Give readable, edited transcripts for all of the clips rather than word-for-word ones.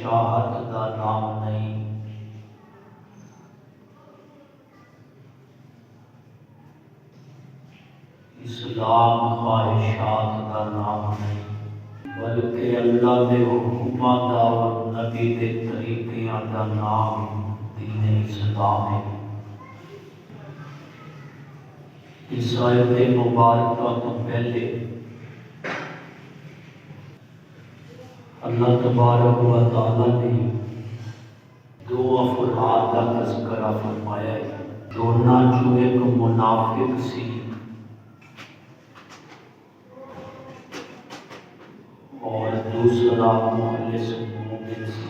چاہت دا نام نہیں، اسلام خواہشات دا نام نہیں، بلکہ اللہ دے حکماں دا اور نبی دے طریقیاں دا نام دین اسلام ہے۔ اس آیت مبارکہ تو پہلے اللہ تبارک و تعالیٰ نے دو افراد کا تذکرہ فرمایا ہے، دونوں جو ایک منافق سی اور دوسرا مخلص مومن سی۔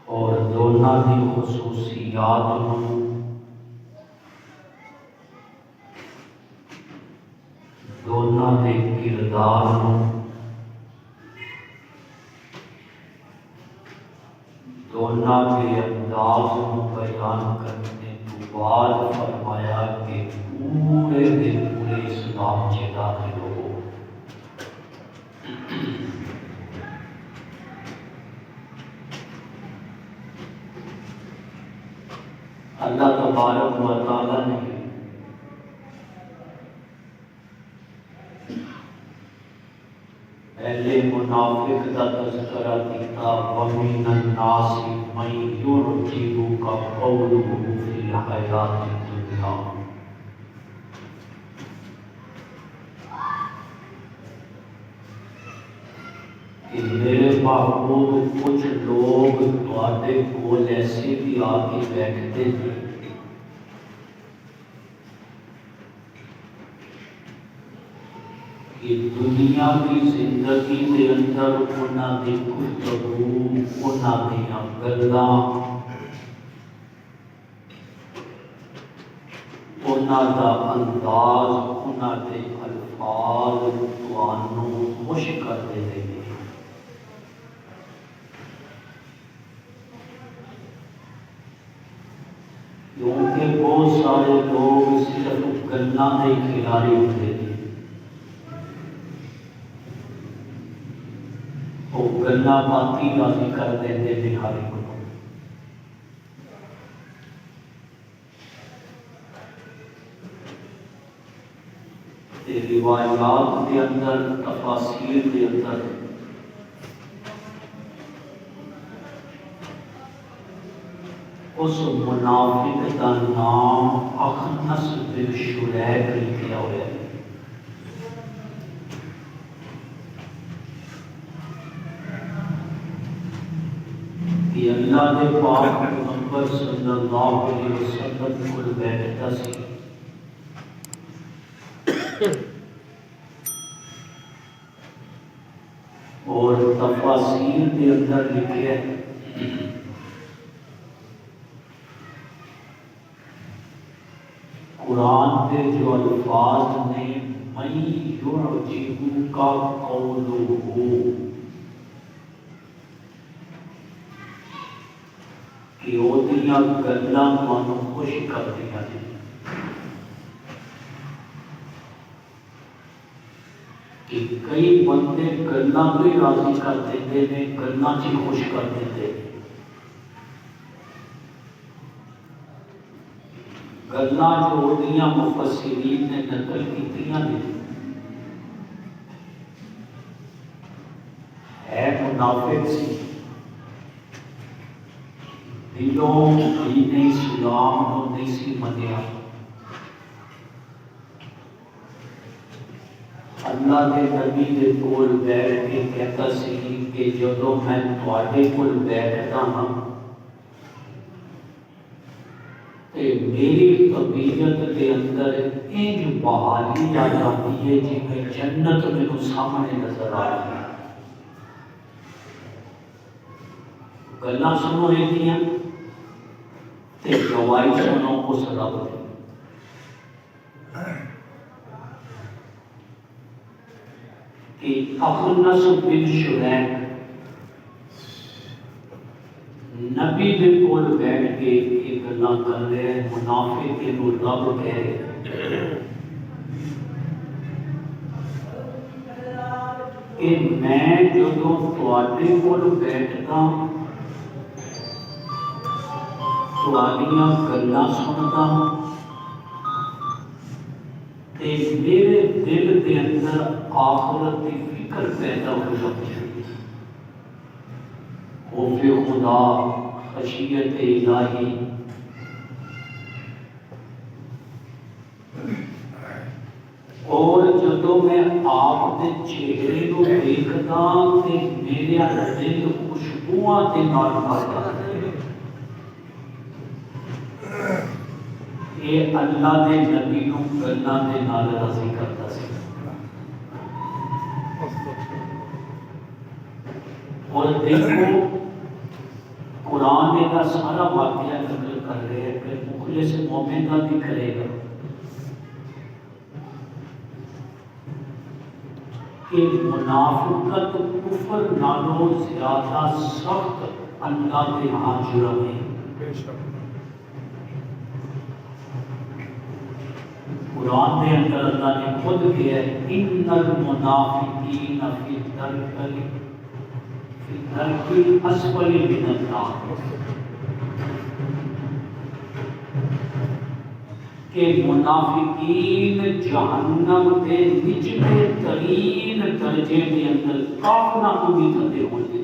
اور دونوں کی خصوصیات دونوں کے کردار دونوں کے انداز بیان کرنے کے بعد فرمایا کہ پورے دن پورے اسلام سے داخل ہو۔ اللہ تبارک و تعالیٰ نے پہلے منافق کا تذکرہ کیا، وَمِنَ النَّاسِ مَن يُعْجِبُكَ قَوْلُهُ فِي الْحَيَاةِ الدُّنْيَا۔ کہ میرے محبوب کچھ لوگ تواڈے کول ایسے بھی آ کے بیٹھتے ہیں کہ دنیا کی زندگی کے اندر انہاں دی گفتگو، انہاں دیاں گلاں، انہاں دا انداز، انہاں دے الفاظ تانوں خوش کر دے ہیں۔ کیونکہ بہت سارے لوگ صرف گلاں دے کھلاڑی ہوتے ہیں، وہ گلاں باتی راضی کر دیتے ہیں ہر ایک کو۔ روایات کے اندر، تفاسیر کے اندر اس منافق کا نام اخنس بن شریح لکھا ہوا ہے۔ کہ اللہ کے پاک پیغمبر صلی اللہ علیہ وسلم کو بیٹھتا سی اور تفاسیر کے اندر لکھے ہے قرآن کے جو الفاظ نے مَن يُعْجِبُكَ قَوْلُهُ، کہ وہ دیاں گلاں تانوں خوش کر دیا جی۔ کہ کئی بندے گلاں بھی راضی کر دیتے ہیں، گلاں چ خوش کر دیتے ہیں، گلاں جو دیاں مفسرین نے نقل کیتیاں نے ہے منافق سی، دلوں دین اسلام کو نہیں سی منیا، اللہ کے نبی کے کول بیٹھ کے کہتا سی کہ جدوں میں تواڈے کول بیٹھدا ہاں تے میری طبیعت کے اندر انج بحالی آ جاتی ہے جی میں جنت میرے سامنے نظر آ رہی ہے۔ گلاں سنو ایدیاں تے گواہی سنو اس رب دی۔ کہ اخنس بن شریح نبی دے کول بیٹھ کے یہ گلاں کر رہے ہیں، منافق کے رب کہہ رہے ہیں۔ کہ میں جدوں تواڈے کول بیٹھدا تواڈیاں گلاں سندا تے میرے دل دے اندر آخرت دی فکر پیدا ہو جاتی ہے۔ خوف خدا، خشیت الہی، اور جدوں میں آپ دے چہرے کو دیکھدا تے میرا دل خوشبوئاں دے نال بھر جاتا ہے۔ یہ اللہ دے نبی نوں گلاں دے نال راضی کرتا سی۔ اور دیکھو قرآن نے کا سارا واقعہ نقل کر رہے ہیں کہ مخلص مومن کا بھی کرے گا کہ منافقت کفر نالوں زیادہ سخت اللہ کے ہاں جرم ہے۔ قرآن کے اندر اللہ نے خود کہا ہے ان المنافقین فی الدرک الاسفل من النار، کہ منافقین جہنم کے نچلے ترین درجے کے اندر کافنا امید کرتے ہوں گے۔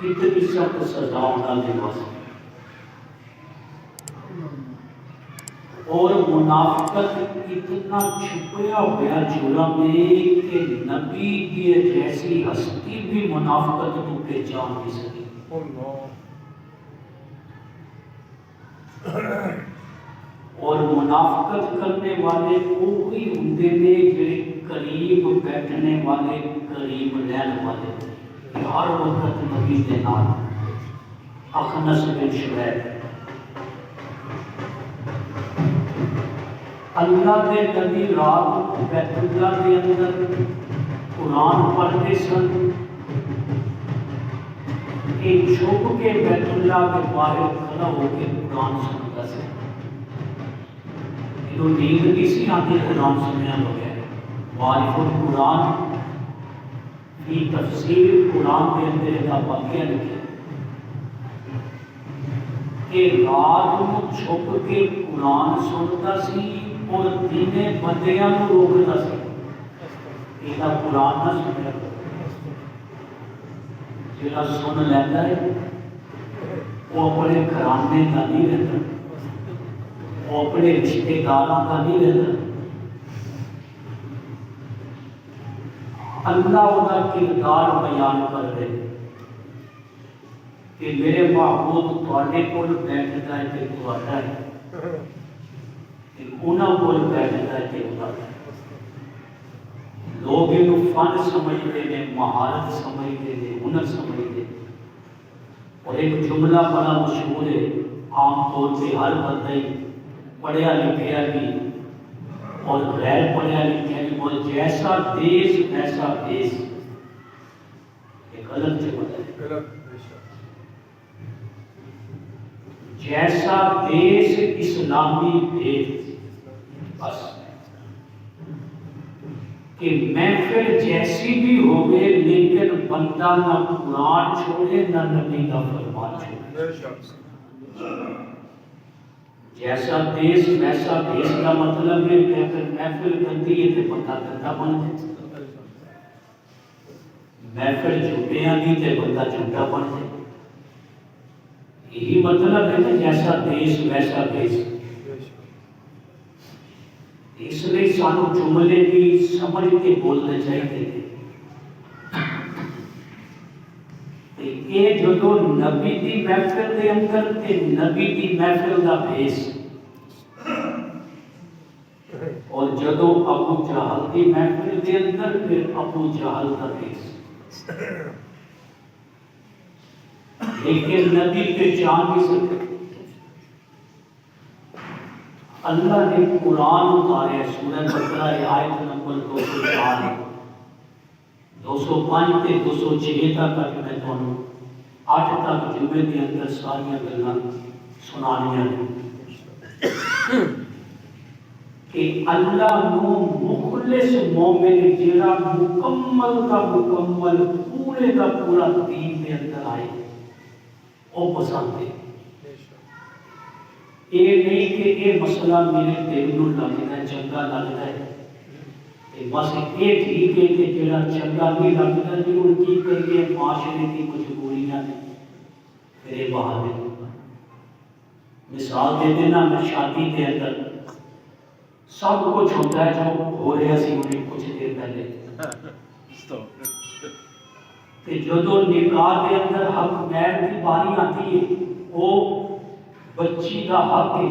کتنی سخت سزا انہوں نے واسطے، اور منافقت اتنا چھپیا ہوا جرم ہے کہ نبی کی جیسی ہستی بھی منافقت کو پہچان نہیں سکی۔ اور منافقت کرنے والے وہی ہوندے نے جڑے قریب بیٹھنے والے، قریب رہن والے، ہر وقت نبی دے نال۔ اخنس بن شریح اللہ دے نبی رات بیت اللہ کے اندر قرآن پڑھتے سن، ایک چھپ کے بیت اللہ کے باہر کھڑا ہو کے قرآن سنتا سی۔ جو نیند نہیں سی آتی قرآن سنیا ہو گیا۔ معرف القرآن فی تفسیر قرآن کے اندر کا واقعہ لکھا کہ رات کو چھپ کے قرآن سنتا سی اور دینے بندیاں کو روکتا سی۔ یہ قرآن نہ سنیا، جڑا سن لیتا ہے وہ اپنے گھرانے کا نہیں رہتا، وہ اپنے رشتے داروں کا نہیں رہتا۔ اللہ کا کردار بیان کر رہے کہ میرے محبوب تواڈے کول بیٹھدا ہے تے تواڈا ہے، کہ انہاں کول بیٹھدا ہے تے انہاں دا ہے۔ لوگ انہوں فن سمجھتے ہیں، مہارت سمجھتے ہیں، ہنر سمجھتے ہیں۔ اور ایک جملہ بڑا مشہور ہے، عام طور پہ ہر بندہ پڑھیا لکھیا بھی اور غیر پڑھیا لکھیا بھی بول جیسا دیش ویسا دیش، یہ غلط جملہ ہے۔ جیسا دیش اسلامی دیش، بس کہ محفل جیسی بھی ہوگے لیکن بندہ نہ قرآن چھوڑے نہ نبی کا فرمان چھوڑے۔ جیسا دیش ویسا دیش کا مطلب ہے کہ اگر محفل گندی ہے تو بندہ گندا بن جائے، محفل جھوٹیاں دی تو بندہ جھوٹا بن جائے۔ یہی مطلب ہے کہ جیسا دیش ویسا دیش۔ اس لیے سانو جملے بھی سمجھ کے بولنے چاہیے تھے۔ یہ جدو نبی دی محفل دے اندر تے نبی دی محفل دا بھیس، اور جدو ابو جہل دی محفل دے اندر پھر ابو جہل دا بھیس، لیکن نبی پہچان نہیں سکتے۔ اللہ نے قرآن اتارے سورہ بقرہ آیت نمبر 204 205 تے 206 تک میں تمہیں 8 تک جمعے کے اندر ساری گلاں سنانیاں ہیں۔ کہ اللہ نو مخلص مومن جیڑا مکمل کا مکمل پورے کا پورا دین دے اندر آئے وہ پسند ہے۔ یہ نہیں کہ یہ مسئلہ میرے دل نو لگتا ہے چنگا لگتا ہے بس یہ ٹھیک ہے کہ جڑا چنگا نہیں لگتا جی ہوں کی کریے معاشرے کی مجبوریاں نے میرے بہانے مثال دے دینا میں شادی کے اندر سب کچھ ہوتا ہے جو ہو رہا سی انہیں کچھ دیر پہلے کہ جدو نکاح کے اندر حق مہر کی باری آتی ہے وہ بچی کا حق ہے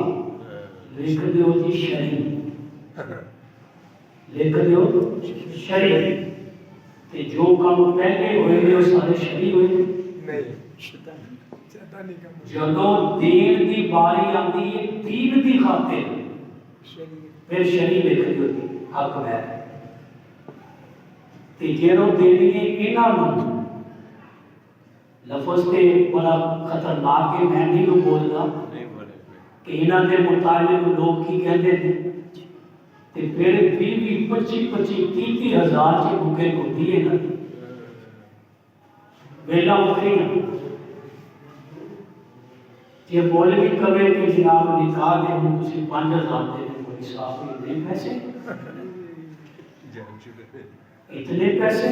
لکھ دیو جی شریع لکھ دیو شریع کہ جو کام پہلے ہوئے وہ سارے شریع ہوئے جدو دین کی باری آتی ہے دین کی خاطر پھر شریع لکھ دیو جی حق مہر کہ جیرو دینی انہوں لفظ کے بڑا خطرناک ہے میں نہیں بولتا کہ انہوں نے متعلق لوگ کی کہتے تھے کہ پھر 25-25-30 ہزار کی بکیں ہوتی ہے نا ویلا اٹھے نا یہ بولے بھی کبھی کہ جناب نکاح دے ہوں کسی 5,000 دے دیں کوئی صاحب اتنے پیسے اتنے پیسے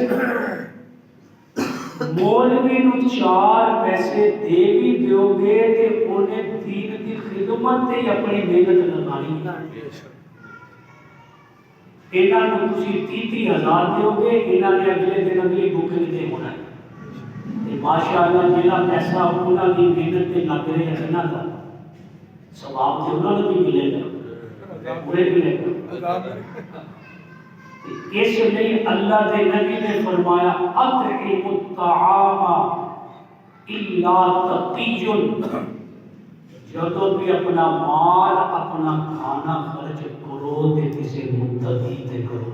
مولوی نو 4 پیسے دے بھی دیو گے کہ انہیں دین کی خدمت تے اپنی محنت لگانی انہاں نو تسی 30,000 دیو گے انہاں نے اگلے دن اگلی بکنگ تے ہونا ہے ماشاءاللہ جنہاں پیسہ انہاں کی محنت تے لگ رہے ہیں انہاں کا ثواب تے انہاں نو بھی ملے گا پورے ملے گا اس لیے اللہ کے نبی نے فرمایا اطعم الطعام الا تقی جب بھی اپنا مال اپنا کھانا خرچ کرو تے کسی متقی تے کرو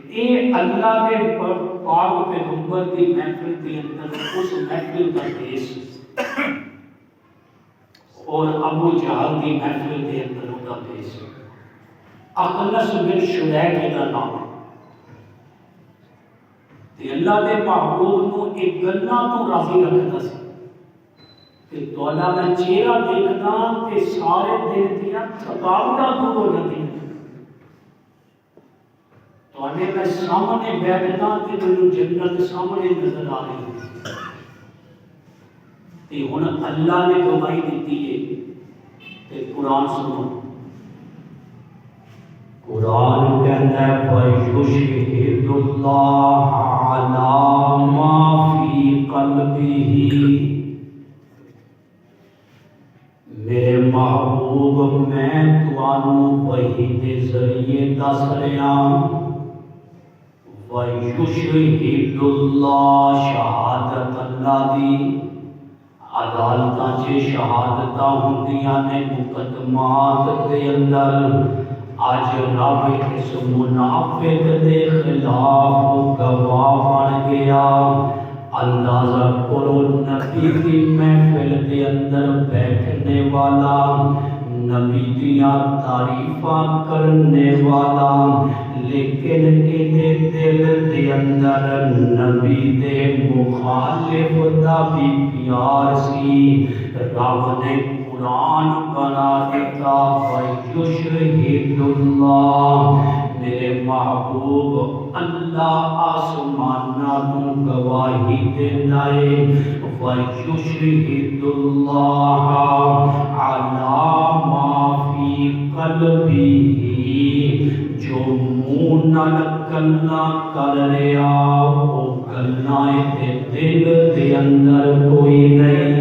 اے اللہ کے پاک پیغمبر کی محفل کے اندر اس محفل کا دیش اور ابو جہل کی محفل کے اندر ہوتا پیش اخنس بن شریح کا نام تے اللہ دے محبوب نو ایک گلاں تو راضی رکھتا سی کہ تہاڈا میں چہرہ دیکھنا تے سارے دن دیاں تھکاوٹاں دور ہو جاندیاں تہاڈے میں سامنے بیٹھنا تے مینوں جنت سامنے نظر آ رہی ہے کہ ہن اللہ نے گواہی دیتی ہے کہ قرآن سنو قرآن کہتا ہے وَيُشْهِدُ اللَّهَ عَلَى مَا فِي قَلْبِهِ میرے محبوب میں توانوں وحی دے ذریعے دس رہا وَيُشْهِدُ اللَّهَ شہادت اللہ دی عدالتاں چے شہادتاں ہوندیاں نے مقدمات دے اندر آج رب اس منافق دے خلاف گواہ بن گیا اندازہ کرو نبی کی محفل دے اندر بیٹھنے والا نبی دیاں تعریفاں کرنے والا لیکن انہیں دل دے اندر نبی دے مخالف دا بھی پیار سی رب نے قرآن بنا دیتا وَيُشْهِدُ اللَّهَ میرے محبوب اللہ آسمانہ نو گواہی دینا ہے وَيُشْهِدُ اللَّهَ عَلَى مَا فِي قَلْبِهِ جو منہ نال گلاں کر رہا وہ گلاں تے دل دے اندر کوئی نہیں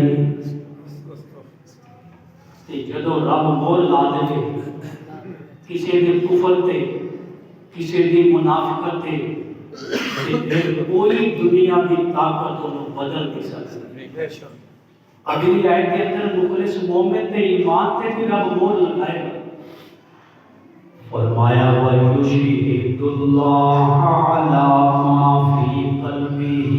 تے جدوں رب مول لا دے کسی دے کفر تے کسی دی منافقت تے پھر کوئی دنیا کی طاقت انہوں بدل نہیں سکتی اگلی آیت کے اندر مخلص مومن تے ایمان تے بھی رب مول لگائے گا فرمایا وَيُشْهِدُ اللَّهَ عَلَى مَا فِي قَلْبِهِ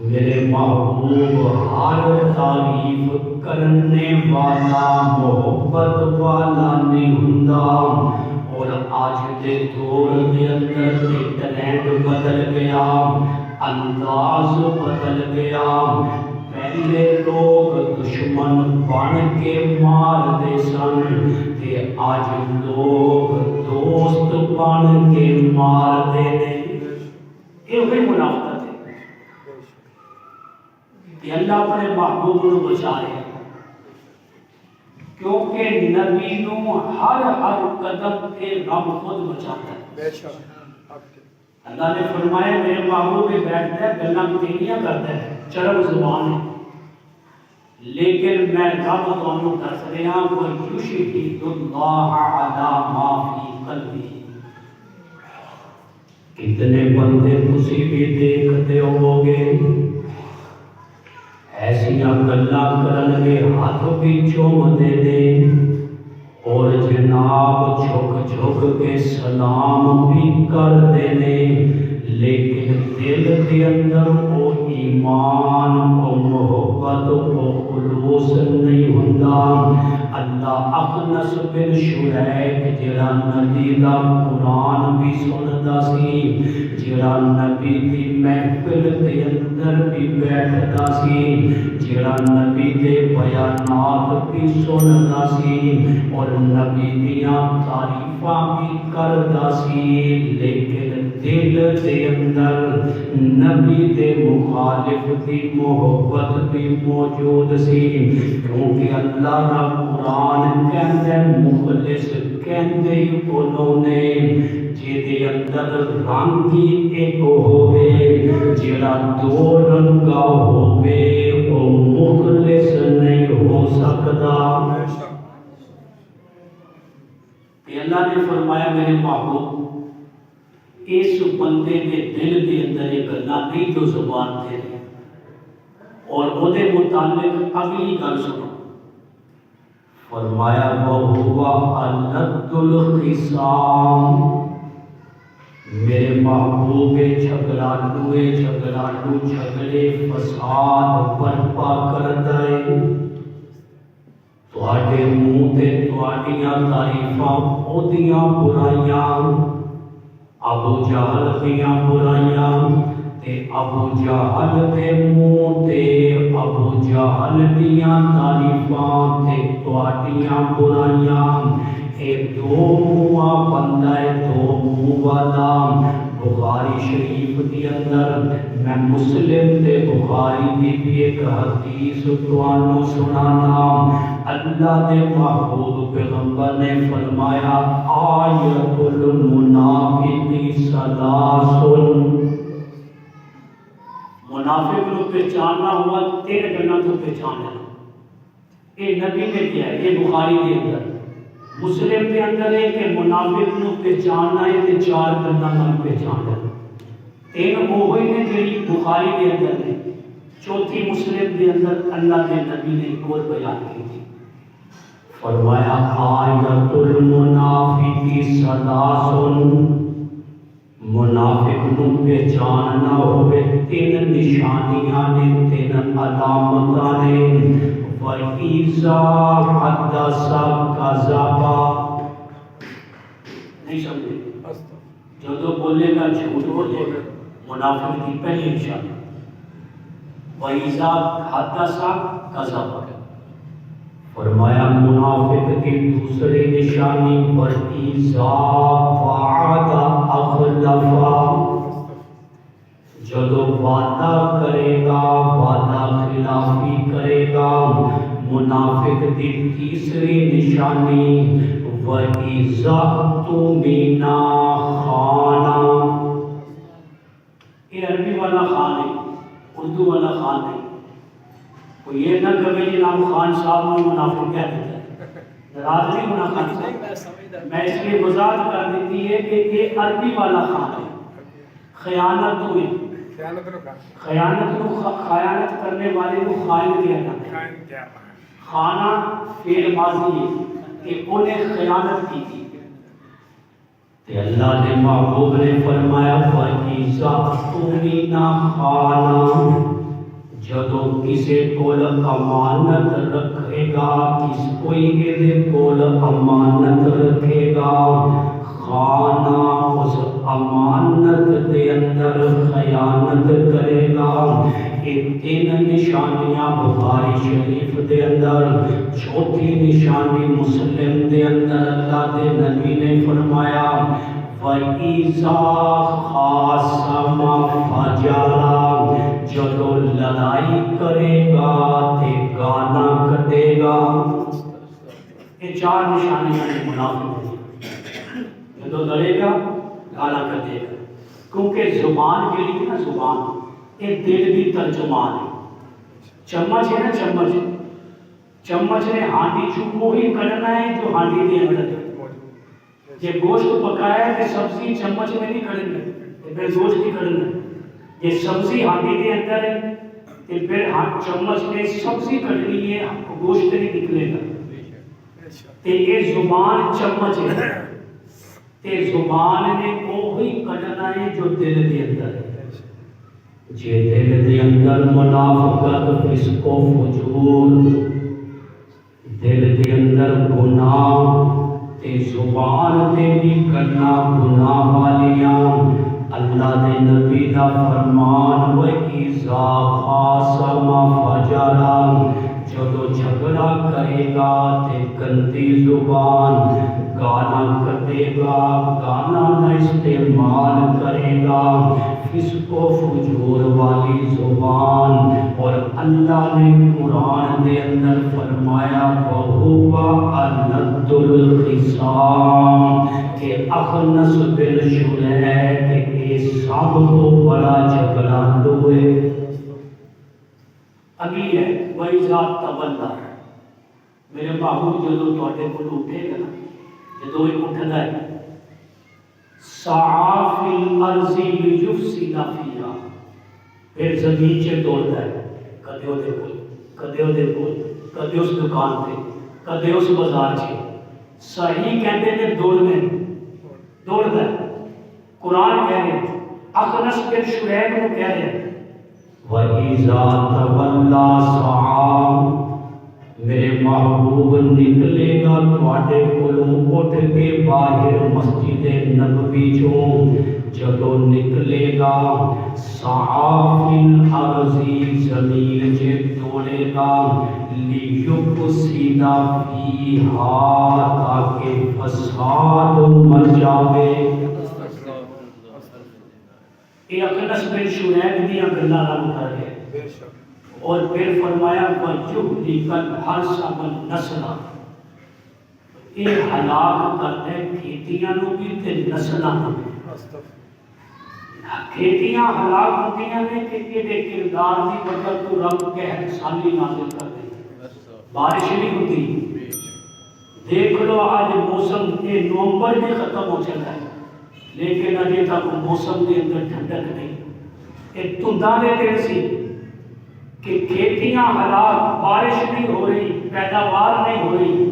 میرے محبوب ہر تعریف کرنے والا محبت والا نہیں ہوندا۔ اور آج دے دور دے اندر ٹرینڈ بدل گیا، انداز بدل گیا۔ پہلے لوگ دشمن بن کے مار دے سن، تے آج لوگ دوست بن کے مار دے نے۔ یہ ہوئی منافقت ہے کہ اللہ اپنے محبوب کو بچا رہے ہیں، کیونکہ نبی نو ہر قدم پہ رب خود بچاتا ہے۔ اللہ نے فرمایا میرے محبوب پہ بیٹھتا ہے، گلاں تیریاں کرتا ہے، چرب زبان ہے، لیکن میں رب تانوں دس رہا وَيُشْهِدُ اللَّهَ عَلَى مَا فِي قَلْبِهِ۔ کتنے بندے تسی بھی دیکھتے ہو گے ایسیاں گلاں کرن گے، ہاتھ بھی چوم دے دے اور جناب جھک جھک کے سلام بھی کر دینے، لیکن دل کے اندر وہ ایمان و محبت و خلوص نہیں ہوندا۔ اللہ اخنس بن شریک جڑا نبی دا قرآن بھی سندا سی، جڑا نبی دی محفل دے اندر بھی بیٹھدا سی، جڑا نبی دے بیانات بھی سندا سی اور نبی دیاں تعریفاں بھی کردا سی، لیکن دل دے اندر نبی دے مخالف دی محبت بھی موجود سی، کیونکہ اللہ دا قرآن کہندے مخلص کہندے انہوں نے جے اندر رنگ ہی ایک ہوئے، جڑا دو رنگا ہوئے وہ مخلص نہیں ہو سکتا۔ اللہ نے فرمایا میرے محبوب اس بندے کے دل کے اندر یہ گلاں نہیں جو زبان تے اور وہ دے متعلق اگلی گل سنو، فرمایا وَهُوَ أَلَدُّ الْخِصَامِ، میرے محبوب جھگڑالو جھگڑے فساد برپا کردا ہے، تواڈے منہ تے تواڈیاں تعریفاں اودیاں برائیاں، ابو جہل دیاں برائیاں تے ابو جہل دے منہ تے ابو جہل دیاں تعریفاں تے تواڈیاں برائیاں، اے دو منہ بندہ ہے، دو منہ والا۔ بخاری شریف کے اندر میں مسلم تے بخاری دی بھی ایک حدیث تانوں سنانا۔ اللہ دے محبوب پیغمبر نے فرمایا آیت المنافق ثلاث، منافق کو پہچاننا ہوا تین گلاں تو پہچاننا۔ یہ نبی نے کیا ہے، یہ بخاری کے اندر، مسلم کے اندر ہے کہ منافق کو پہچاننا ہے تے چار گلاں نال پہچاننا۔ تین وہ نے جڑی بخاری کے اندر ہے، چوتھی مسلم کے اندر اللہ کے نبی نے ایک اور بیان کی تھی، فرمایا آیت المنافق ثلاث، منافق کو پہچاننا ہوئے تین نشانیاں نے، تین علامتاں نے، وَإِذَا حَدَّثَ كَذَبَ، نہیں سمجھے، جو بولے گا جھوٹ بولے گا، منافق کی پہلی نشانی۔ وَإِذَا حَدَّثَ كَذَبَ، فرمایا منافق کی دوسری نشانی وَإِذَا وَعَدَ أَخْلَفَ، جب وعدہ کرے گا وعدہ خلافی کرے گا۔ منافق کی تیسری نشانی وَإِذَا اؤْتُمِنَ خَانَ، یہ عربی والا خان ہے، اردو والا خان ہے، تو یہ نہ کبھی جناب خان صاحب میں منافق کہہ دیتا ہے، ناراض نہیں ہونا خان صاحب، میں اس لیے وضاحت کر دیتی ہے کہ یہ عربی والا خان ہے، خیانت ہوئی، خیانت کرنے والے کو خائن کیا جاتا ہے۔ خانہ فعل ماضی ہے کہ انہیں خیانت کی تھی، تے اللہ نے محبوب نے فرمایا وَإِذَا اؤْتُمِنَ خَانَ، جدو کسی کول امانت رکھے گا، کوئی یہ کول امانت رکھے گا، خانہ اس امانت دے اندر خیانت کرے گا۔ یہ تین نشانیاں بخاری شریف دے اندر، چوتھی نشانی مسلم دے اندر اللہ دے نبی نے فرمایا وَإِذَا خَاصَمَ فَجَرَ، جدو لڑائی کرے گا تے گانا کٹے گا۔ یہ چار نشانیاں منافق ہیں، جدو لڑے گا گانا کٹے گا، کیونکہ زبان کے لیے نا زبان یہ دل بھی ترجمان ہے۔ چمچ ہے نا چمچ، چمچ نے ہانڈی چوکو ہی کرنا ہے جو ہانڈی دے اندر ہے۔ یہ گوشت پکایا ہے کہ سبزی چمچ میں نہیں کھڑنا ہے، پھر گوشت نہیں کھڑنا ہے۔ یہ سبزی ہانڈی کے اندر ہے کہ پھر چمچ میں سبزی کھڑنی ہے، گوشت نہیں نکلے گا۔ تے یہ زبان چمچ ہے، تے زبان نے وہی کھڑنا ہے جو دل کے اندر ہے۔ جے دل کے اندر منافقت، فسق و فجور، دل کے اندر گناہ تے زبان تے بھی کرنا گناہ والیاں، اللہ دے نبی دا فرمان وَإِذَا خَاصَمَ فَجَرَ، جدو جھگڑا کرے گا تے گندی زبان، گانا کٹے گا، گانا نہ استعمال کرے گا، فسق و فجور والی زبان۔ اور اللہ نے قرآن دے اندر فرمایا وَهُوَ أَلَدُّ الْخِصَامِ، کہ اخنس بن شریح کے سب تو بڑا جھگڑا ہوئے۔ اگلی ہے وَإِذَا تَوَلَّىٰ، میرے محبوب جدو تواڈے کول اٹھے گا، جدو یہ اٹھدا ہے سعی فی الارض لیفسد فیہا، پھر زمین چ دوڑدا ہے، کدے او دے کول، کدے او دے کول، کدے اس دکان تے، کدے اس بازار چ۔ صحیح کہندے نے دوڑنے، دوڑدا ہے۔ قرآن کہہ رہے ہیں، اخنس بن شریح کو کہہ رہے ہیں وَإِذَا تَوَلَّىٰ سَعَىٰ، میرے محبوب نکلے گا تواڈے کولوں اٹھ کے باہر مسجد نبوی چوں، جدو نکلے گا سعیٰ فی الارض، زمین چ دوڑے گا، لیفسد فیہا، تاکہ فساد مچاوے۔ یہ اخنس بن شریح دیاں گلاں رن کر گئے، اور پھر فرمایا وَيُهْلِكَ الْحَرْثَ وَالنَّسْلَ، یہ ہلاک کرتا ہے کھیتیاں نو بھی تے نسلاں نو بھی۔ کھیتیاں ہلاک ہوتی ہیں کہ یہ کردار دی وجہ تو رب قہر سالی نازل کر دے، بارش نہیں ہوتی۔ دیکھ لو آج موسم کے نومبر بھی ختم ہو چکا ہے، لیکن ابھی تک موسم کے اندر ٹھنڈک نہیں۔ ایک دھنداں دے دن سی کہ کھیتیاں ہلاک، بارش نہیں ہو رہی، پیداوار نہیں ہو رہی۔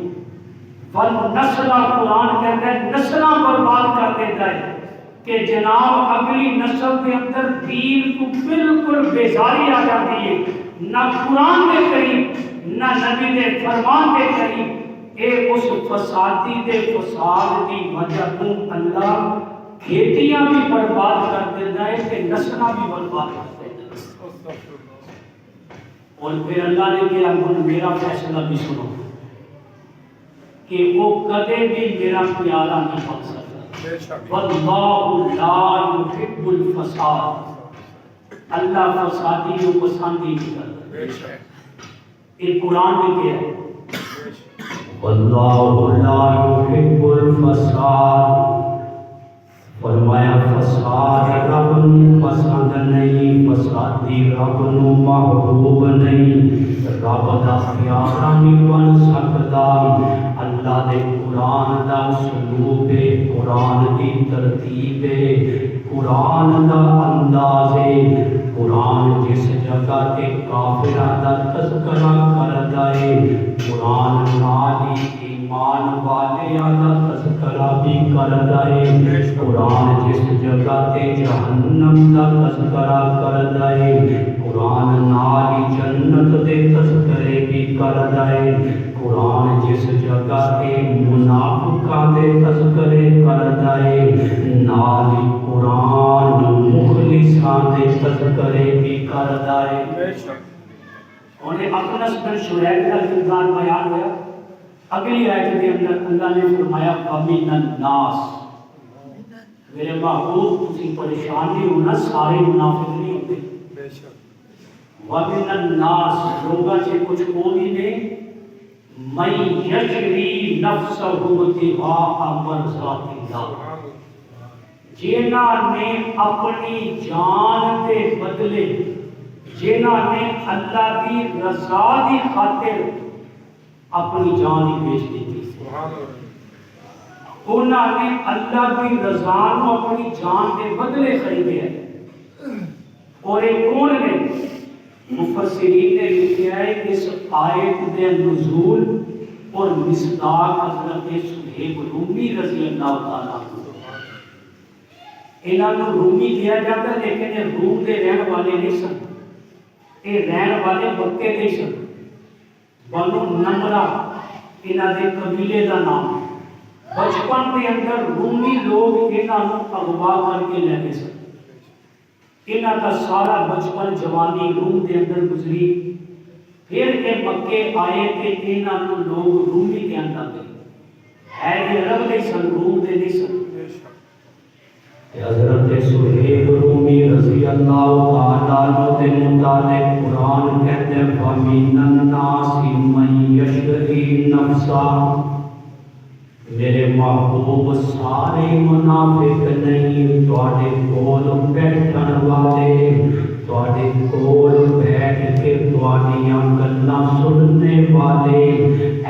وَالنَّسْلَ، قرآن کہتا ہے نسلاں برباد کر دیتا ہے کہ جناب اگلی نسل کے اندر دین کو بالکل بیزاری آ جاتی ہے، نہ قرآن کے قریب نہ نبی کے فرمان کے قریب۔ اے اس فسادی دے فساد کی وجہ تو اللہ کھیتیاں بھی برباد کر دیتا ہے کہ نسلاں بھی برباد کر دیتا ہے۔ اور پھر اللہ نے کیا، میرا فیصلہ بھی سنو کہ وہ کدے بھی میرا پیارا نہیں بن سکتا۔ واللہ لا یحب الفساد، اللہ فسادی کو پسند ہی نہیں کرتا۔ یہ قرآن میں کیا ہے، واللہ لا یحب الفساد، فرمایا فساد رب پسند نہیں، فسادی رب نو محبوب نہیں، رب دا پیارا نہیں بن سکتا۔ اللہ دے قرآن دا اسلوب ہے، قرآن دی ترتیب ہے، قرآن دا انداز ہے۔ قرآن جس جگہ تے کافراں دا تذکرہ کردا ہے، قرآن نال ہی ایمان والیاں دا تذکرہ بھی کردا ہے۔ قرآن جس جگہ تے جہنم دا تذکرہ کردا ہے، قرآن نال ہی تذکرے بھی کردا ہے۔ انہیں اقنس بن شریح کا کردار بیان ہوا۔ اگلی آیت کے اندر اللہ نے فرمایا وَمِنَ النَّاسِ، میرے محبوب تسی پریشان نہیں ہونا، سارے منافق نہیں ہوتے۔ وَمِنَ النَّاسِ، لوگاں سے کچھ وہ بھی نہیں، مَن یَشْرِی نَفْسَهُ ابْتِغَاءَ مَرْضَاتِ اللَّہ، جنہاں نے اپنی جان کے بدلے، جنہاں نے اللہ کی رضا کی خاطر اپنی جان ہی بیچ دی تھی، انہوں نے اللہ کی رضا کو اپنی جان کے بدلے خریدے ہیں۔ اور ایک کون نے؟ مفسرین نے لکھا ہے اس آیت کے نزول اور مصداق حضرت صہیب رومی رضی اللہ تعالیٰ عنہ۔ انہوں نے رومی دیا جاتا ہے لیکن یہ روم دے رہن والے نہیں سن، یہ رہن والے مکے نہیں سن۔ بنو نمرہ انہوں نے قبیلے کا نام ہے۔ بچپن کے اندر رومی لوگ انہوں نے اغوا کر کے لے گئے سن۔ انہوں کا سارا بچپن جوانی روم کے اندر گزری، پھر یہ مکے آئے کہ انہوں نے لوگ رومی کے اندر گئے، ہے یہ عرب نہیں سن، روم دے نہیں سن۔ حضرت صہیب رومی رضی اللہ تعالیٰ عنہ کے متعلق قرآن کہتے ہیں وَمِنَ النَّاسِ مَن یَشْرِی نَفْسَهُ، میرے محبوب سارے منافق نہیں، تواڈے کول بیٹھن والے، تواڈے کول بیٹھ کے تواڈیاں گلاں سننے والے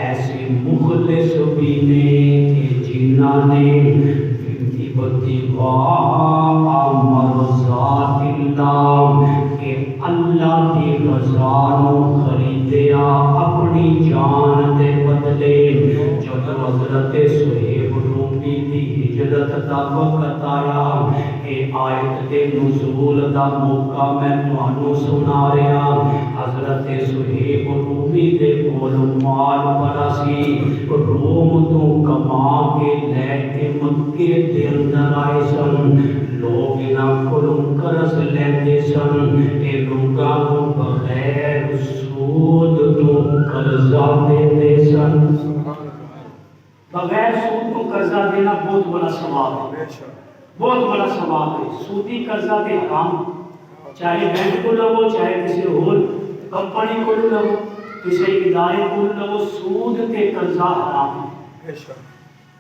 ایسے مخلص بھی نے کہ جنہاں نے ابتغاء مرضات اللہ، کہ اللہ کی رضا نو خریدیا اپنی جان دے بدلے۔ جب حضرت صہیب رومی دی ہجرت دا وقت آیا، اے آیت دے نزول دا موقع میں تانوں سنا رہا۔ حضرت صہیب رومی دے کول مال بڑا سی، روم تو کما کے لے کے مکے دے اندر آئے سن، لوگ انہاں کولوں قرض لیندے سن، اے لوگاں کو بغیر سود تو قرضہ دیندے سن۔ بغیر سود کو قرضہ دینا بہت بڑا ثواب ہے، بہت بڑا ثواب ہے۔ سودی قرضہ کے حرام، چاہے بینک کو لو، چاہے کسی اور کمپنی کو لو، کسی ادارے کو لو، سود کے قرضہ حرام ہے۔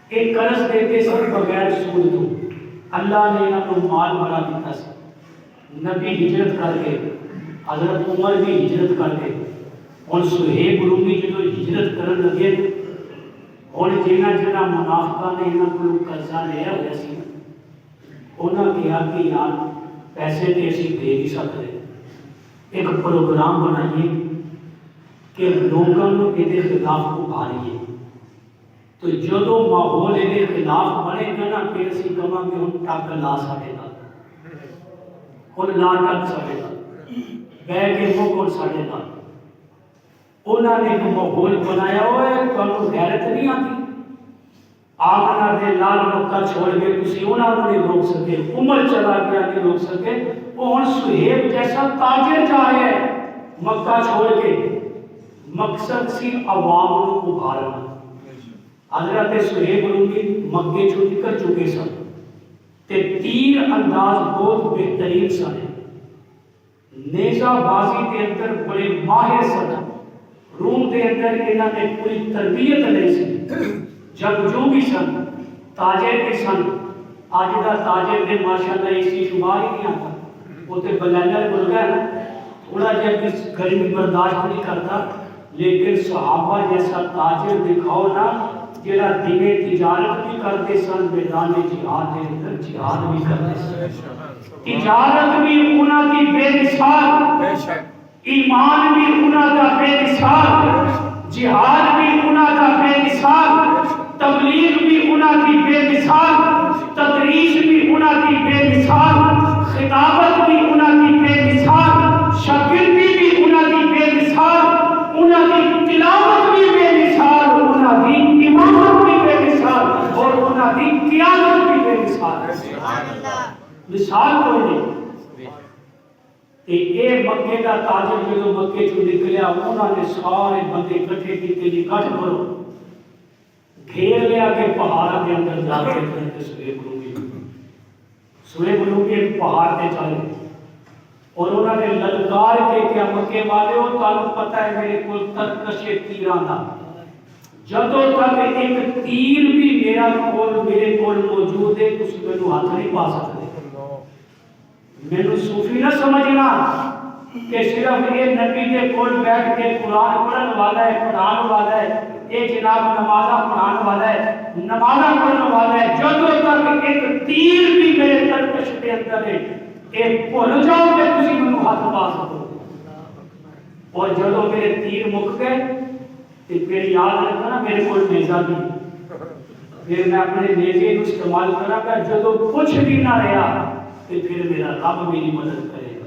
ایک قرض دیتے سن بغیر سود تو، اللہ نے انہوں کو مال بڑا دیتا سی، نبی ہجرت کر کے، حضرت عمر بھی ہجرت کر کے، اور صہیب رومی جو ہجرت کرن لگے، اور جنہ جنہ منافقہ نے انہوں کو قرضہ لیا ہوا سی، انہوں نے کہا کہ یار پیسے تے اسی دے نہیں سکتے، ایک پروگرام بنائیے کہ لوگوں کو یہ خلاف ابھاریے، تو جدو ماحول یہ خلاف بنے گا نا پھر اسی کہاں کہ ہم ٹک لا سکے گا، ہن لا ٹک سکے گا، بہ کے وہ کون ساڈے نال۔ انہوں نے ایک ماحول بنایا ہوئے، تمہیں غیرت نہیں آتی، آمنا دے لال مکہ چھوڑ کے کسی انہوں نے نہیں روک سکے، عمر چلا گیا نہیں روک سکے، وہ ہن صہیب جیسا تاجر جا رہے ہیں مکہ چھوڑ کے، مقصد سی عوام کو ابھارنا۔ حضرت صہیب رومی مکے چھوڑ کر چکے سن، تے تیر انداز بہت بہترین سن، نیزہ بازی کے اندر بڑے ماہر سن، روم کے اندر انہوں نے پوری تربیت نہیں سی، جنگجو بھی سن، تاجر بھی سن۔ آج دا تاجر نے ماشاءاللہ اسی شمار ہی نہیں آتا، وہ تے بلینر بن گیا نا، تھوڑا جب اس گرمی برداشت نہیں کرتا، لیکن صحابہ جیسا تاجر دکھاؤ نا جڑا دینی تجارت بھی کرتے سن، میدان جہاد کے اندر جہاد بھی کرتے سن، تجارت بھی انہاں کی بے مثال، ایمان بھی انہاں دا بے مثال، جہاد بھی انہاں دا بے مثال، تبلیغ بھی انہاں کی بے مثال، تدریس بھی انہاں کی بے مثال، خطابت بھی انہاں کی بے مثال، شاگردی بھی انہاں کی بے مثال، انہاں کی تلاوت بھی بے مثال، انہاں کی امامت بھی بے مثال، اور انہاں کی قیادت بھی بے مثال۔ مثال کوئی نہیں، یہ مکے کا تاجر جب مکے چ نکلیا انہوں نے سارے بندے کٹھے کیتے جی کٹ کرو گھیر لیا کہ پہاڑوں کے اندر جا کے سویب لوگی ایک پہاڑ پہ چلے اور انہوں نے للکار کے کیا مکے والے ہو تعلق پتہ ہے میرے کو ترکشے تیران دا جدو تک ایک تیر بھی میرے کول موجود ہے تسی مینوں ہاتھ نہیں پا سکتے مینوں صوفی نہ سمجھنا کہ صرف یہ نبی کے کول بیٹھ کے قرآن پڑھن والا ہے پڑھان والا ہے یہ جناب نمازہ پڑھان والا ہے نمازہ پڑھن والا ہے جدو تک ایک تیر بھی میرے ترکش کے اندر ہے کہ بھول جاؤ کہ تسی مینوں ہاتھ پا سکو اور جدو میرے تیر مک گئے تو پھر یاد رکھنا میرے کو نیزہ بھی پھر میں اپنے نیزے کو استعمال کرا کر جدو کچھ بھی نہ رہا تو پھر میرا رب میری مدد کرے گا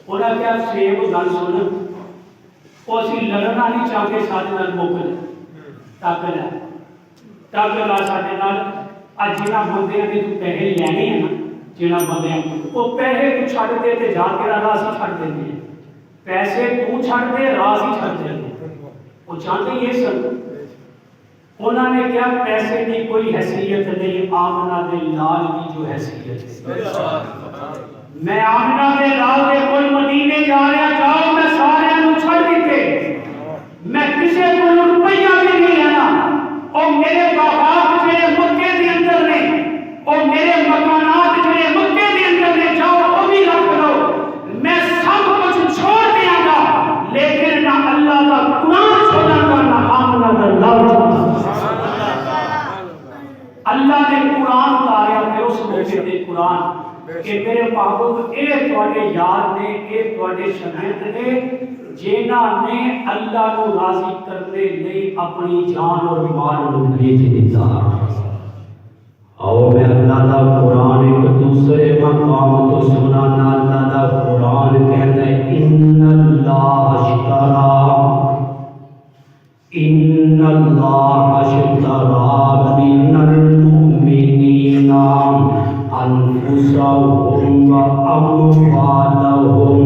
انہاں کیا سیب گل سن وہ اسی لڑنا نہیں چاہتے سارے نال موکل ٹاکر ہے ٹاکر لا سارے نال اج جنہاں بندیاں دے تو پیسے لینے ہیں نا جنہاں بندیاں وہ پیسے تو چھڈ دے تے جا کے راہ سی چھڈ دیندے ہیں پیسے تو چھڈ دے راہ سی چھڈ دیندے وہ چاہتے یہ سب انہوں نے کیا پیسے کی کوئی حیثیت نہیں آمنہ دے لال کی جو حیثیت ہے میں آمنہ دے لال دے کوئی مدینے جا رہا جاؤ میں سارے انہوں چھڑ دیتے میں کسے کو روپیہ بھی نہیں لینا اور میرے باغات جڑے مکے دے اندر نے اور میرے مکانات جڑے مکے دے اندر نے جاؤ وہ بھی رکھ لو میں سب کچھ چھوڑ دیا گا لیکن نہ اللہ کا قرآن چھوڑا گا نہ آمنہ کا لال اللہ نے قرآن اتاریا کہ اس موقع دے قرآن کہ میرے محبوب اے تواڈے یار نے اے تواڈے شاگرد نے جنہاں نے اللہ کو راضی کرنے لئی اپنی جان اور مال کو بیچ دیتا اور میں اللہ دا قرآن ایک دوسرے مقام تو سنانا اللہ دا قرآن کہتا ہے ان اللہ اشترى من المؤمنين انفسهم واموالهم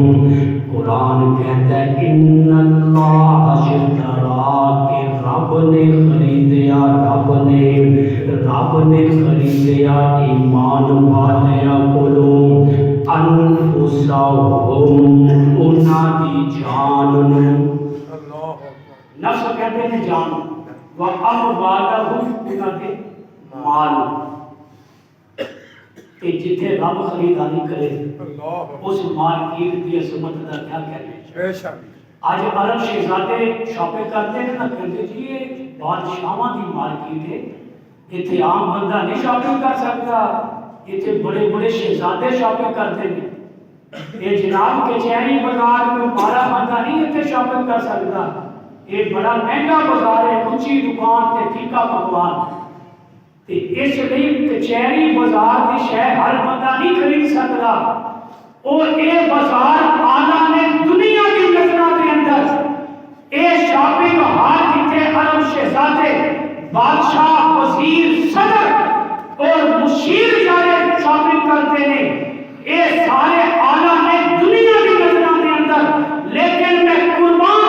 قرآن کہتا ہے ان اللہ اشترى کہ رب نے خریدیا رب نے خریدیا ایمان والے کولوں انفسهم انہاں دی جان نفس کہتے ہیں جان وَأَمْوَالَهُمْ انہاں دے مال کہ جتھے رب خریداری کرے اس مارکیٹ کی عظمت کا کیا کہنے آج عرب شہزادے شاپنگ کرتے ہیں نا کہتے جی یہ بادشاہاں دی مارکیٹ ہے اتنے عام بندہ نہیں شاپنگ کر سکتا اتنے بڑے بڑے شہزادے شاپنگ کرتے ہیں یہ جناب کچہری بازار میں ہمارا بندہ نہیں اتنے شاپنگ کر سکتا یہ بڑا مہنگا بازار ہے اونچی دکان تے ٹھیکا پکوان تے اس لیے کچہری بازار کی شے ہر بندہ نہیں خرید سکتا اور یہ بازار آلہ نے دنیا کی نظروں کے اندر یہ شاپنگ ہار جتنے عرب شہزادے بادشاہ وزیر صدر اور مشیر جارے شاپنگ کرتے ہیں یہ سارے آلہ نے دنیا کی نظروں کے اندر لیکن میں قربان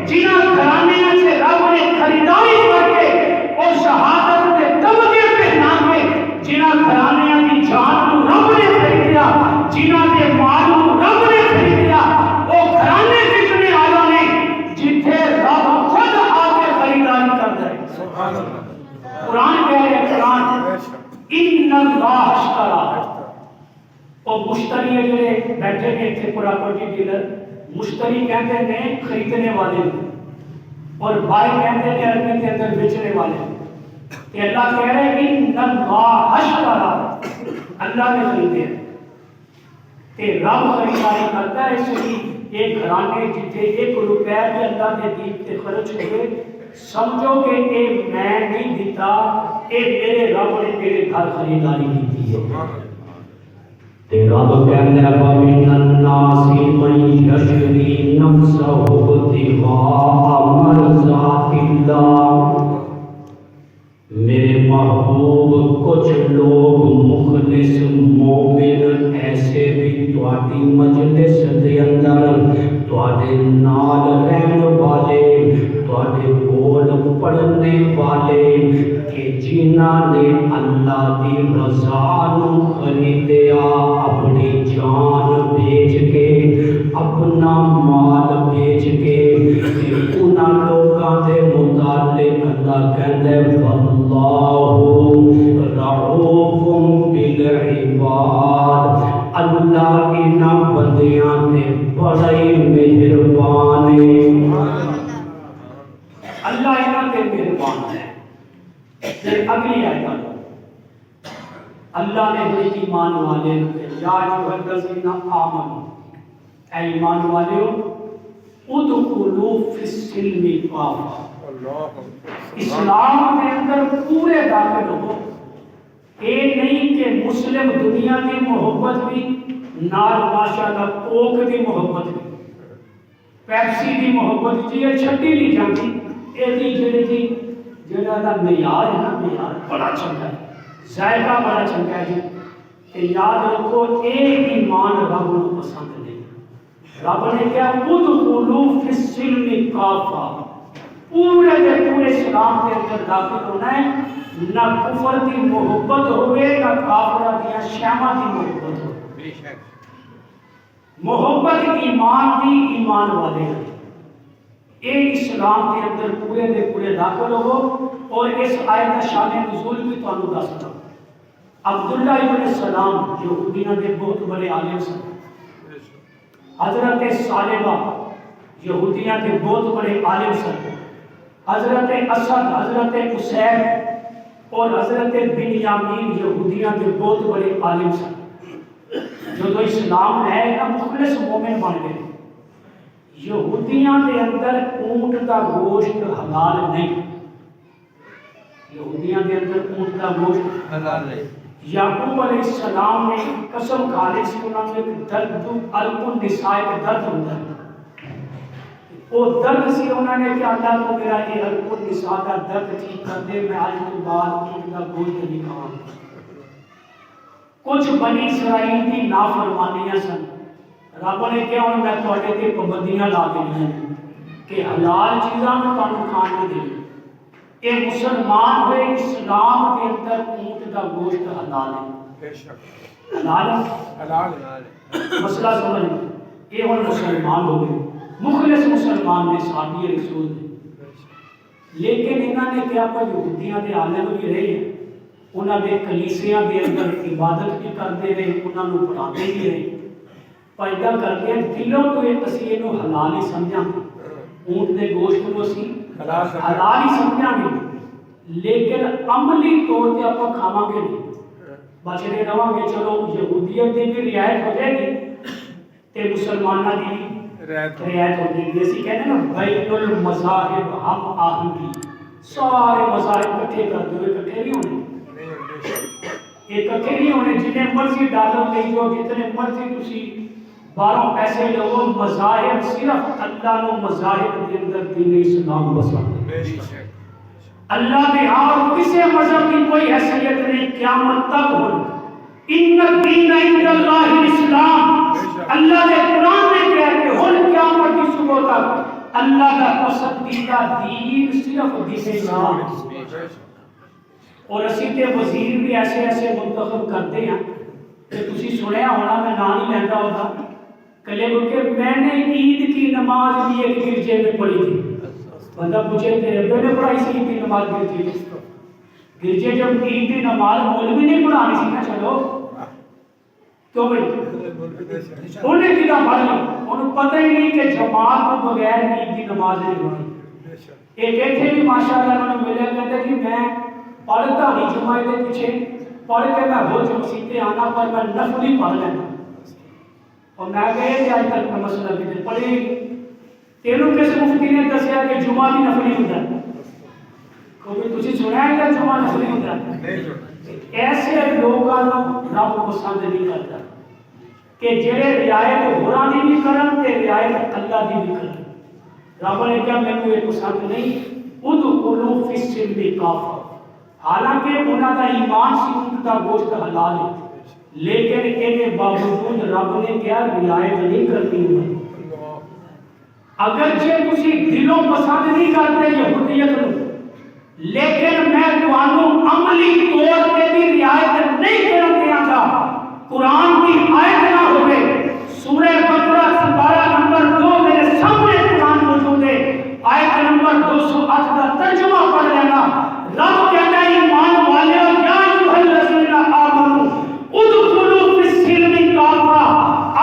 جنہاں گھرانے سے رب نے خریداری کر کے اور شہادت کے تمغے پہنا کے جنہاں گھرانے کی جان کو رب نے خریدیا جنہاں کے مال کو رب نے خریدیا وہ گھرانے کتنے آلہ نے جتھے رب خود آ کے خریداری کر دے سبحان اللہ قرآن کہہ رہے قرآن ان اللہ اشترى اور مشتری جڑے بیٹھے نے تھے پراپرٹی ڈیلر مشتری کہتے ہیں خریدنے والے اور بھائی کہتے ہیں عربی کے اندر بیچنے والے کہ اللہ کہہ رہے ہیں ان اللہ اشترى اللہ نے خریدے کہ رب خریداری کرتا ہے اس لیے ایک گھرانے جتنے 1 روپے بھی اللہ کے دین تے خرچ ہوئے سمجھو کہ یہ میں نہیں دیتا یہ میرے رب نے میرے گھر خریداری کی ہے رب کہتے ہیں وَمِنَ النَّاسِ مَن يَشْرِي نَفْسَهُ ابْتِغَاءَ مَرْضَاتِ اللَّهِ میرے محبوب کچھ لوگ مخلص مومن ایسے تواڈی مجلس دے اندر تواڈے نال رہن والے تواڈے بول پڑھنے والے کہ جنہاں نے اللہ دی رضا نوں خریدیا اپنی جان بیچ کے اپنا مال بیچ کے انہاں لوکاں دے متعلق اللہ کہندا ہے واللہ رؤوف بالعباد اللہ انہاں بندیاں تے بڑا ہی مہربان ہے اللہ انہاں تے مہربان ہے پھر اگلی آیت اللہ نے ایمان والے یا ایھا الذین آمنوا اے ایمان والے ادخلوا فی السلم کافہ اسلام کے اندر پورے داخل ہو یہ نہیں کہ مسلم دنیا کی محبت بھی نال ماشاءاللہ کوک کی محبت بھی پیپسی کی محبت جی یہ چھٹی نہیں جاتی یہ جی جڑا دا معیار ہے نا معیار بڑا چنگا ہے ذائقہ بڑا چنگا ہے جی کہ یاد رکھو ایک ایمان رب کو پسند نہیں رب نے کیا ادخلوا فی السلم کافہ پورے دے پورے اسلام کے اندر داخل ہونا ہے نہ کفر کی محبت ہوئے نہ کافرہ دیا شیما کی محبت ہو محبت ایمان بھی ایمان والے ہیں ایک اسلام کے اندر پورے دے پورے داخل ہو اور اس آیت کا شان نزول بھی تو انہوں دستا عبداللہ ابن سلام یہودیاں دے بہت بڑے عالم سن حضرت صالبہ یہودیاں دے بہت بڑے عالم سن حضرت اسد حضرت حسین اور حضرت بنیامین یہودیاں کے بہت بڑے عالم سن جو اسلام ہے نا مخلص مومن بن گئے یہودیاں کے اندر اونٹ کا گوشت حلال نہیں یہودیاں کے اندر اونٹ کا گوشت حلال نہیں یعقوب علیہ السلام نے قسم کھا لی سی انہوں نے درد الق النساء کا درد ہوتا ہے وہ درد سی انہوں نے کہ اللہ کو میرا یہ الق النساء کا درد ٹھیک کر دے میں آج تو بعد اونٹ کا گوشت نہیں کھاؤں کچھ بنی اسرائیل کی نافرمانیاں سن رب نے کیا انہوں میں تواڈے تے پابندیاں لا دینی ہیں کہ حلال چیزاں میں تانوں کھان نہیں دینی یہ مسلمان ہوئے اسلام کے اندر اونٹ کا گوشت حلال ہے بے شک حلال ہے مسئلہ سمجھ یہ ہن مسلمان ہو گئے مخلص مسلمان نے صحابی رسول نے لیکن انہوں نے کیا پر یہودیاں دے عالم بھی رہے ہیں انہوں نے کلیسیاں دے اندر عبادت بھی کرتے رہے انہوں نے پڑھاتے بھی رہے پیدا کرتے ہیں دلوں کو اسی انہوں حلال ہی سمجھاں اونٹ دے گوشت کو اسی حلال ہی سمجھاں گے لیکن عملی طور پہ آپ کھاواں گے نہیں بچنے رہاں گے چلو یہودیت دی بھی رعایت ہو جائے گی تے مسلمانہ دی رعایت ہو جائے گی جیسے کہتے ہیں نا بیت المذاہب ہم آہنگی سارے مذاہب کٹھے کر دو کٹھے نہیں ہونے یہ کٹھے نہیں ہونے جنہیں مرضی ڈالر لے جو جتنے مرضی تسی 12 پیسے لو مذاہب صرف اللہ نو مذاہب کے اندر دین اسلام پسند اللہ نے اور کسی مذہب کی کوئی حیثیت نہیں قیامت تک ہو ان الدین عند اللہ الاسلام اللہ نے قرآن میں کہا کہ ہن قیامت کی صبح تک اللہ کا پسندیدہ دین صرف دین اسلام اور اسی تے وزیر بھی ایسے ایسے منتخب کرتے ہیں کہ تسی سنیا ہونا میں نام نہیں لینا ہوتا کلے کہ میں نے عید کی نماز بھی ایک گرجے میں پڑھی تھی بندہ پوچھے تیرے ابے نے پڑھائی سی عید کی نماز گرجے جب عید کی نماز مولوی نہیں پڑھانی سی نا چلو کیوں بھائی انہیں کتا پڑھ لی انہوں پتہ ہی نہیں کہ جماعت کو بغیر عید کی نماز نہیں پڑھانی ایک ایتھے بھی ماشاءاللہ انہوں نے ملے کہتے کہ میں پڑھتا نہیں جمعہ دے پیچھے پڑھ کے میں ہو جو مسیحتے آنا پر میں نفلی پڑھ لینا اور میں کہے کہ آج تک کا مسئلہ بھی دے پڑھے تینوں کیسے مفتی نے دسیا کہ جمعہ بھی نفلی ہوتا ہے کوئی تجھے سنا ہے کہ جمعہ نفلی ہوتا ہے ایسے لوگوں رب پسند نہیں کرتا کہ جڑے رعایت قرآن بھی کرن تے رعایت اللہ دی بھی کرن رب نے کیا مینوں یہ پسند نہیں ادخلوا فی السلم کافہ حالانکہ انہاں دا ایمان سی اونٹ دا گوشت حلال ہے لیکن ان باوجود رب نے کیا رعایت نہیں کرتی ہوئی. اگرچہ تسی دلوں پسند نہیں کرتے یہودیت نو، لیکن میں تمہوں عملی طور پہ بھی رعایت نہیں کرن دیا تھا. قرآن کی آیت نہ ہوئے، سورہ بقرہ 12 نمبر 2 میرے سامنے قرآن موجود ہے، آیت نمبر 208 کا ترجمہ پڑھ لینا. رب کہتا ہے ایمان والے یا ایھا الذین آمنوا ادخلوا فی السلم کافہ.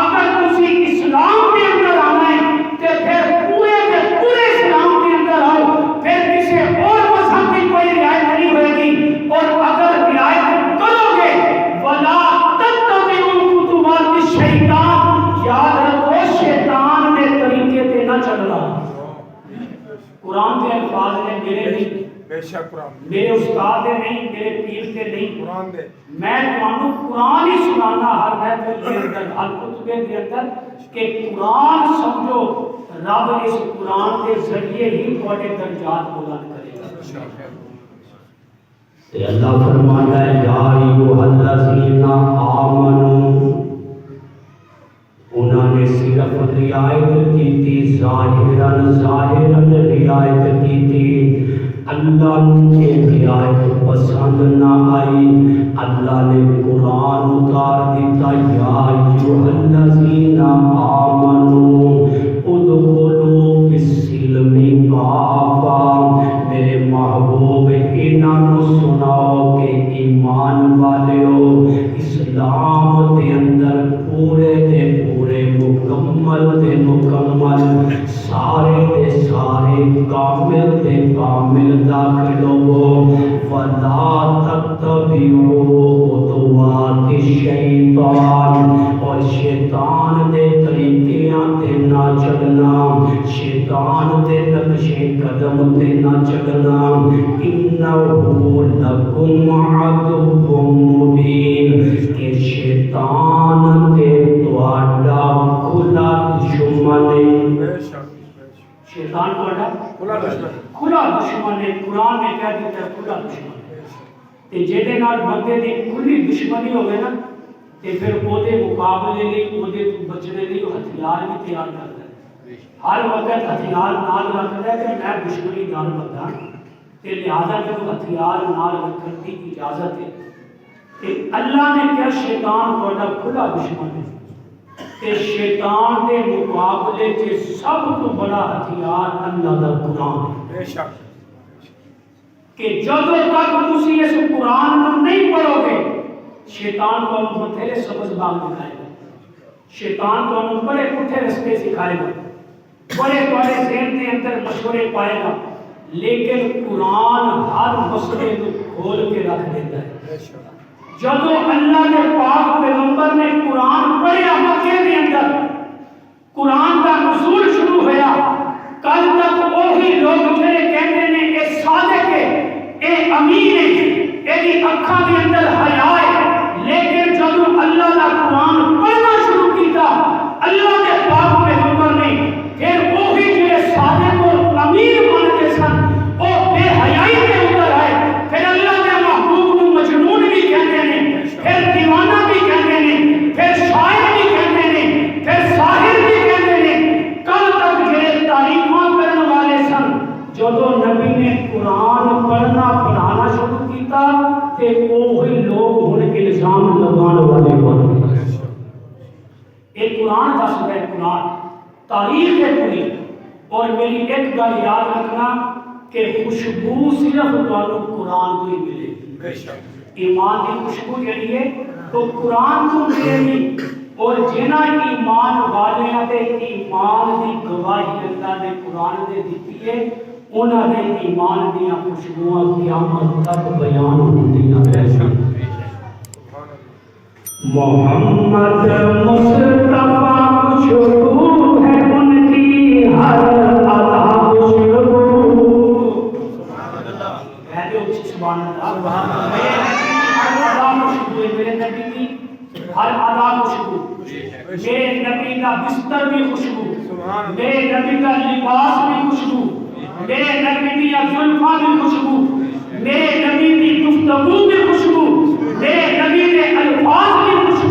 اگر تسی اسلام کے اندر آنا ہے تو پھر پورے کے پورے اسلام کے اندر آؤ، پھر کسی اور مذہب کی کوئی رعایت نہیں ہوئے گی. اور اگر رعایت کرو گے ولا تتبعوا خطوات الشیطان، یاد رکھو شیطان کے طریقے پہ نہ چلنا. قرآن کے الفاظ نے میرے نہیں، بے شک قرآن میرے استاد دے نہیں، میرے پیر کے نہیں، قرآن دے. میں تمہوں قرآن ہی سنانا ہر محفل کے اندر، ہر خطبے کے اندر، کہ قرآن سمجھو رب اس قرآن کے ذریعے ہی تھوڑے درجات بلند کرے گا. اللہ فرماتا ہے یا ایھا الذین آمنوا، انہوں نے صرف رعایت کی تھی، ظاہراً رعایت کی تھی. اللہ کے رعایت پسند نہ آئی، اللہ نے قرآن اتار دیتا یا ایھا الذین آمنوا ادخلوا فی السلم کافہ. میرے محبوب انہوں سناؤ کہ ایمان والےو اسلام کے اندر پورے دے پورے مکمل دے مکمل سارے دے سارے کامل دے کامل داخل ہو. ولا تتبعوا خطوات الشیطان، اور شیطان دے طریقیاں تے نہ چلنا، شیطان دے نقش قدم تے نہ چلنا. انہ لکم عدو مبین، کہ شیطان تے تہاڈا کھلا دشمن ہے. شیطان تہاڈا کھلا دشمن ہے. قرآن نے کہہ دیتا ہے کھلا دشمن ہے. تے جہدے نال بندے دی کھلی دشمنی ہوے نا، تے پھر او دے مقابلے لئی، او دے تو بچنے لئی ہتھیار بھی تیار کردا ہے. ہر وقت ہتھیار نال رکھدا ہے کہ میں دشمنی نال بندہ، تے لہذا جو ہتھیار نال رکھن دی اجازت ہے. تے اللہ نے کیا شیطان تہاڈا کھلا دشمن ہے. تے شیطان دے مقابلے چ سب تو بڑا ہتھیار اللہ دا قرآن ہے. بے شک کہ جب تک تسی اس قرآن کو نہیں پڑھو گے، شیطان کو بتھیرے سبز باغ دکھائے گا، شیطان کو بڑے پٹھے رستے سکھائے گا، بڑے بڑے ذہن کے اندر مشورے پائے گا، لیکن قرآن ہر مسئلے کو کھول کے رکھ دیتا ہے. جب اللہ کے پاک پیغمبر نے قرآن پڑھیا مکے کے اندر، قرآن کا نزول شروع ہوا، کل تک وہی لوگ جڑے کہتے ہیں اے صادق ہے، اے امین ہے، ایدی اکھاں کے اندر حیا ہے، لیکن جب اللہ کا قرآن پڑھنا شروع کیتا اللہ کے پاک پیغمبر نے، پھر وہی جڑے صادق اور امین بنتے سن وہ بے حیائی کے اندر آئے. پھر اللہ کے محبوب کو مجنون بھی کہتے ہیں، پھر دیوانہ بھی کہتے ہیں، پھر شاعر بھی کہتے ہیں، پھر ساحر بھی کہتے ہیں. کل تک جڑے تعلیماں کرنے والے سن، جب نبی نے قرآن پڑھنا پڑھانا شروع کیتا تے وہی لوگ ہن الزام لگان والے بن گئے. یہ قرآن دسدا ہے، قرآن تاریخ ہے پوری. اور میری ایک گل یاد رکھنا کہ خوشبو صرف تمہیں قرآن تو ہی ملے گی. ایمان کی خوشبو جڑی ہے تو قرآن تو ملے گی. اور جنہاں ایمان والیاں دے ایمان دی گواہی اللہ نے قرآن دے دیتی ہے، انہاں نے ایمان دیاں خوشبوئاں قیامت تک بیان ہوندیاں رہن. محمد مصطفیٰ خوشبو ہے ان کی ہر ادا خوشبو. کہہ دو سبحان اللہ. ہر ادا خوشبو ہے میرے نبی کی، ہر ادا خوشبو. میرے نبی کا بستر بھی خوشبو، میرے نبی کا لباس بھی خوشبو، میرے نبی کی زلفاں بھی خوشبو، میرے نبی کی گفتگو بھی خوشبو، میرے نبی کے الفاظ بھی خوشبو.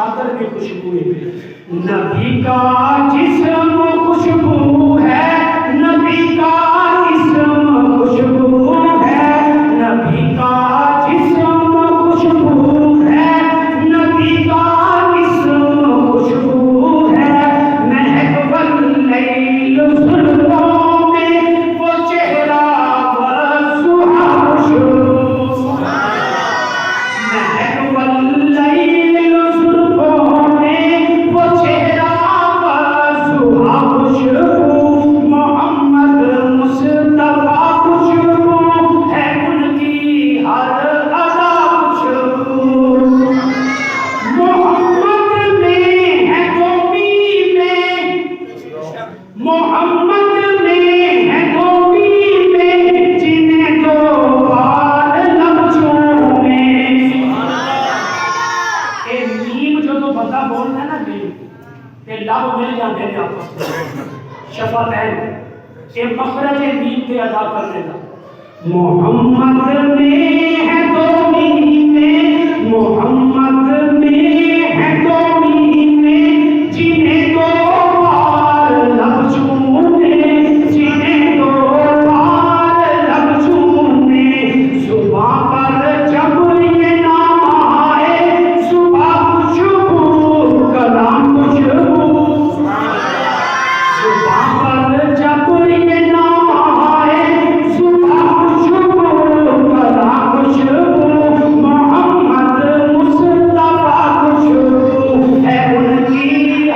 چادر کی خوشبو ہے. نبی کا جسم خوشبو ہے، نبی کا جسم خوشبو ہے، نبی کا جسم خوشبو ہے، نبی کا جسم خوشبو ہے. مہک واللیل زلفوں میں وہ چہرہ والضحیٰ خوشبو. مہک واللیل زلفوں میں وہ چہرہ والضحیٰ خوشبو. محمد مصطفیٰ خوشبو ہے ان کی ہر ادا خوشبو. محمد میں ہے گوبی میں، محمد میں ہے گوبی میں، جنہیں دو بار لب چومے. اے نیم جو تو بندہ بولنا ہے نا نیم، اے لب مل جاتے ہیں آپس میں شفتین، اے مخرج نیم کے ادا کرنے کا. محمد میں ہے گوبی میں، محمد میں ہے گوبی میں، جنہیں دو بار لب چومے، جنہیں دو بار لب چومے. صبح پر جب یہ نام آئے، صبح خوشبو کلام خوشبو. صبح پر جب یہ نام آئے، صبح خوشبو کلام خوشبو. محمد مصطفیٰ خوشبو ہے ان کی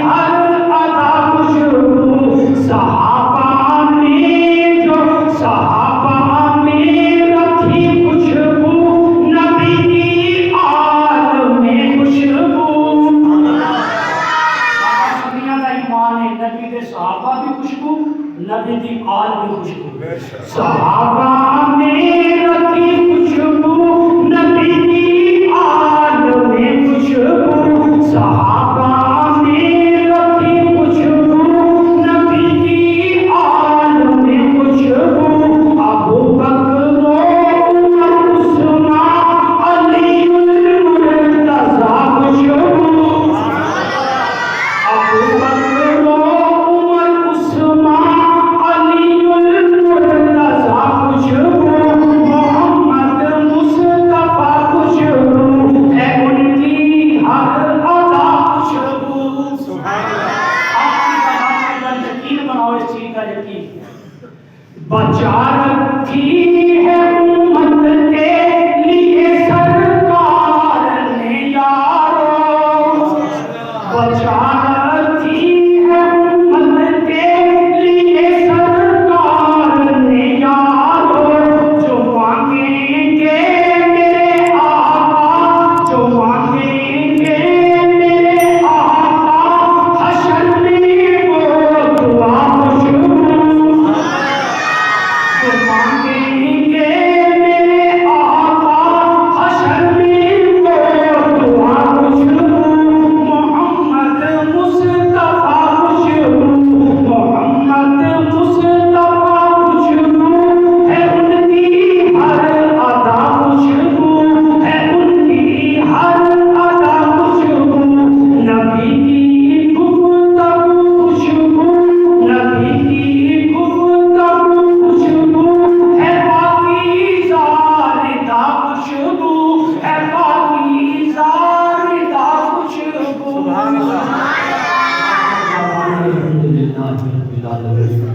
ہر ادا خوشبو. صحابہ میں رکھی خوشبو، نبی کی آل میں خوشبو. دنیا کا ایمان ہے، نبی کے صحابہ بھی خوشبو، نبی کی آل بھی خوشبو. صحابہ میں رکھی خوشبو، نبی کی آل میں خوشبو. صحابہ میں رکھی خوشبو، نبی کی آل میں خوشبو. ابو بکر و عمر عثمان علی المرتضیٰ خوشبو. ابو بکر و عمر عثمان علی المرتضیٰ خوشبو. محمد مصطفیٰ خوشبو ہے ان کی ہر ادا خوشبو. آپ کی یقین بناؤ اس چیز کا یقین. بچا رکھی ہے امت کے لیے سرکار نے یارو. بچا رکھی ہے امت کے لیے سرکار نے یارو. جو مانگیں گے میرے آقا، جو مانگیں گے میرے آقا، حشر میں وہ دعا خوشبو. جو مانگیں گے میرے آقا، حشر میں وہ دعا خوشبو. محمد مصطفیٰ خوشبو، محمد مصطفیٰ خوشبو ہے ان کی ہر ادا خوشبو، ہے ان کی ہر ادا خوشبو. نبی کی گفتگو خوشبو، نبی کی گفتگو خوشبو ہے پاکیزہ رضا خوشبو، ہے پاکیزہ رضا خوشبو. الحمدللہ رب العالمین.